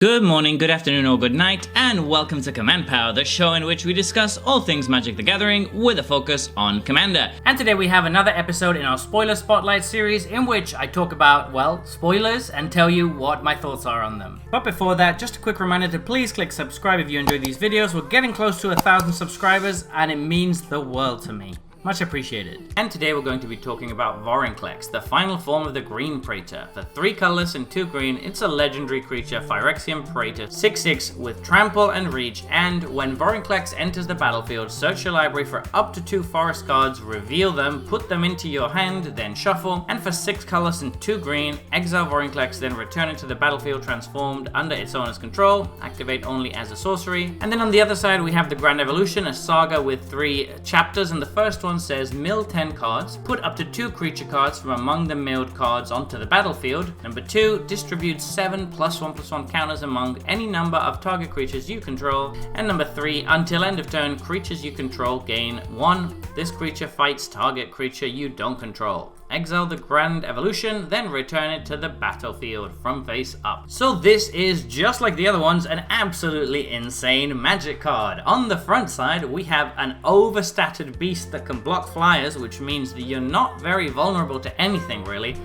Good morning, good afternoon, or good night, and welcome to Command Power, the show in which we discuss all things Magic the Gathering with a focus on Commander. And today we have another episode in our Spoiler Spotlight series in which I talk about, well, spoilers and tell you what my thoughts are on them. But before that, just a quick reminder to please click subscribe if you enjoy these videos. We're getting close to 1,000 subscribers and it means the world to me. Much appreciated. And today we're going to be talking about Vorinclex, the final form of the Green Praetor. For 3 colorless and 2 green, it's a legendary creature, Phyrexian Praetor, 6/6 with Trample and Reach, and when Vorinclex enters the battlefield, search your library for up to 2 forest cards, reveal them, put them into your hand, then shuffle, and for 6 colorless and 2 green, exile Vorinclex, then return it to the battlefield transformed under its owner's control, activate only as a sorcery. And then on the other side we have the Grand Evolution, a saga with 3 chapters, and the first one says mill 10 cards, put up to 2 creature cards from among the milled cards onto the battlefield. Number 2, distribute 7 +1/+1 counters among any number of target creatures you control. And number 3, until end of turn, creatures you control gain 1. This creature fights target creature you don't control. Exile the Grand Evolution, then return it to the battlefield from face up. So this is, just like the other ones, an absolutely insane magic card. On the front side, we have an overstatted beast that can block flyers, which means that you're not very vulnerable to anything really,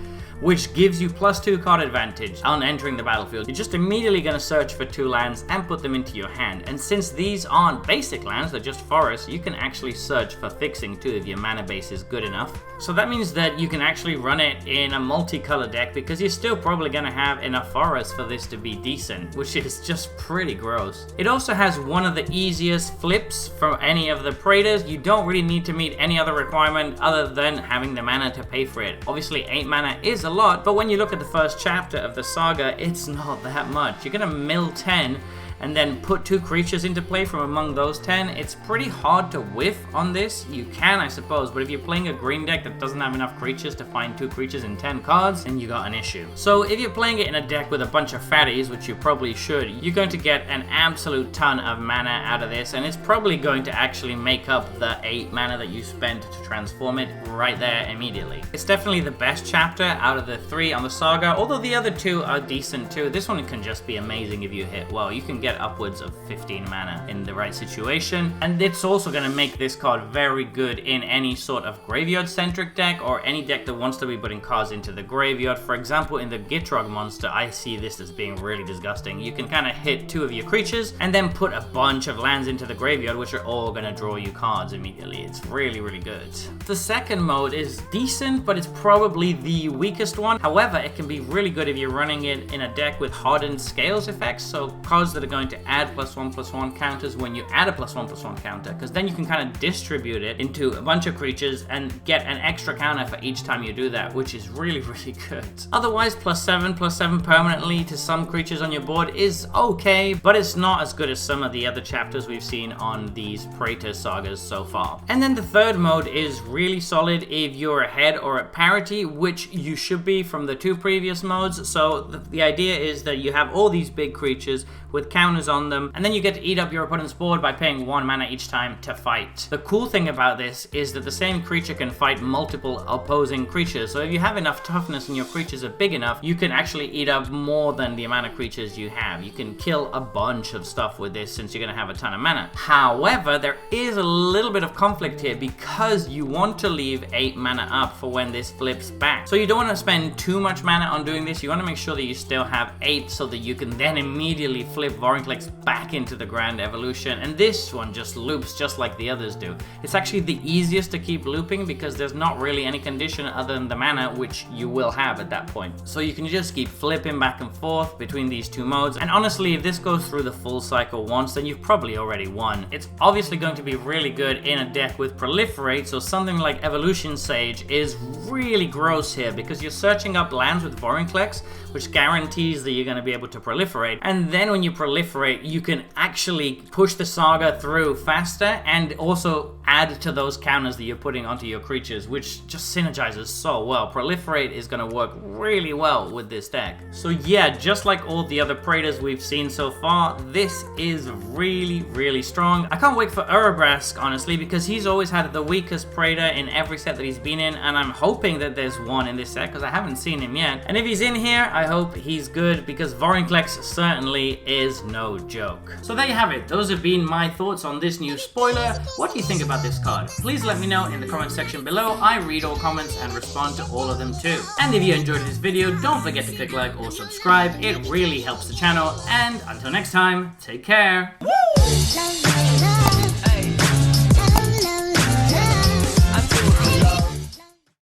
which gives you +2 card advantage on entering the battlefield. You're just immediately going to search for 2 lands and put them into your hand. And since these aren't basic lands, they're just forests, you can actually search for fixing too if your mana base is good enough. So that means that you can actually run it in a multicolor deck because you're still probably going to have enough forests for this to be decent, which is just pretty gross. It also has one of the easiest flips from any of the Praetors. You don't really need to meet any other requirement other than having the mana to pay for it. Obviously 8 mana is a lot, but when you look at the first chapter of the saga, it's not that much. You're gonna mill 10 and then put 2 creatures into play from among those 10. It's pretty hard to whiff on this. You can, I suppose, but if you're playing a green deck that doesn't have enough creatures to find 2 creatures in 10 cards, then you got an issue. So if you're playing it in a deck with a bunch of fatties, which you probably should, you're going to get an absolute ton of mana out of this, and it's probably going to actually make up the 8 mana that you spent to transform it right there immediately. It's definitely the best chapter out of the 3 on the saga, although the other 2 are decent too. This one can just be amazing if you hit well. You can get upwards of 15 mana in the right situation, and it's also going to make this card very good in any sort of graveyard centric deck or any deck that wants to be putting cards into the graveyard. For example, in the Gitrog monster, I see this as being really disgusting. You can kind of hit 2 of your creatures and then put a bunch of lands into the graveyard, which are all going to draw you cards immediately. It's really, really good. The second mode is decent, but it's probably the weakest one. However, it can be really good if you're running it in a deck with hardened scales effects, so cards that are going to add +1/+1 counters when you add a +1/+1 counter, because then you can kind of distribute it into a bunch of creatures and get an extra counter for each time you do that, which is really, really good. Otherwise, +7/+7 permanently to some creatures on your board is okay, but it's not as good as some of the other chapters we've seen on these Praetor sagas so far. And then the third mode is really solid if you're ahead or at parity, which you should be from the 2 previous modes. So the idea is that you have all these big creatures with counters on them, and then you get to eat up your opponent's board by paying 1 mana each time to fight. The cool thing about this is that the same creature can fight multiple opposing creatures, so if you have enough toughness and your creatures are big enough, you can actually eat up more than the amount of creatures you have. You can kill a bunch of stuff with this since you're going to have a ton of mana. However, there is a little bit of conflict here because you want to leave 8 mana up for when this flips back. So you don't want to spend too much mana on doing this. You want to make sure that you still have 8 so that you can then immediately flip Vorinclex back into the Grand Evolution, and this one just loops just like the others do. It's actually the easiest to keep looping because there's not really any condition other than the mana, which you will have at that point. So you can just keep flipping back and forth between these 2 modes, and honestly, if this goes through the full cycle once, then you've probably already won. It's obviously going to be really good in a deck with Proliferate, so something like Evolution Sage is really gross here because you're searching up lands with Vorinclex, which guarantees that you're going to be able to proliferate, and then when you proliferate proliferate, you can actually push the saga through faster and also add to those counters that you're putting onto your creatures, which just synergizes so well. Proliferate is going to work really well with this deck. So yeah, just like all the other Praetors we've seen so far, this is really strong. I can't wait for Urabrask, honestly, because he's always had the weakest Praetor in every set that he's been in, and I'm hoping that there's one in this set because I haven't seen him yet. And if he's in here, I hope he's good, because Vorinclex certainly is no joke. So there you have it. Those have been my thoughts on this new spoiler. What do you think about this card? Please let me know in the comment section below. I read all comments and respond to all of them too. And if you enjoyed this video, don't forget to click like or subscribe. It really helps the channel. And until next time, take care.